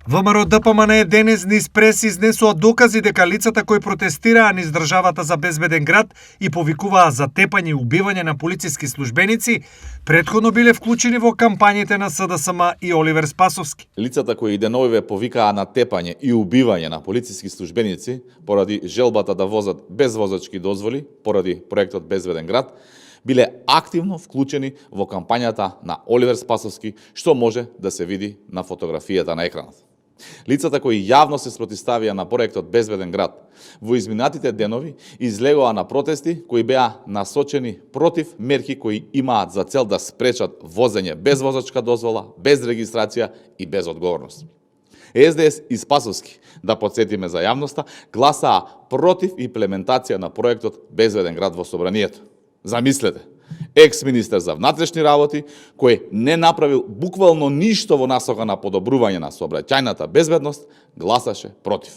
ВМРО ДПМН денес низ прес изнесува докази дека лицата кои протестираа низ државата за безбеден град и повикуваа за тепање и убивање на полициски службеници, претходно биле вклучени во кампањите на СДСМ и Оливер Спасовски. Лицата кои деновиве повикаа на тепање и убивање на полициски службеници поради желбата да возат без возачки дозволи, поради проектот Безбеден град, биле активно вклучени во кампањата на Оливер Спасовски, што може да се види на фотографијата на екранот. Лицата кои јавно се спротивставија на проектот Безбеден град во изминатите денови излегоа на протести кои беа насочени против мерки кои имаат за цел да спречат возење без возачка дозвола, без регистрација и без одговорност. СДС и Спасовски, да потсетиме за јавноста, гласаа против имплементација на проектот Безбеден град во Собранието. Замислете, екс-министер за внатрешни работи, кој не направил буквално ништо во насока на подобрување на сообраќајната безбедност, гласаше против.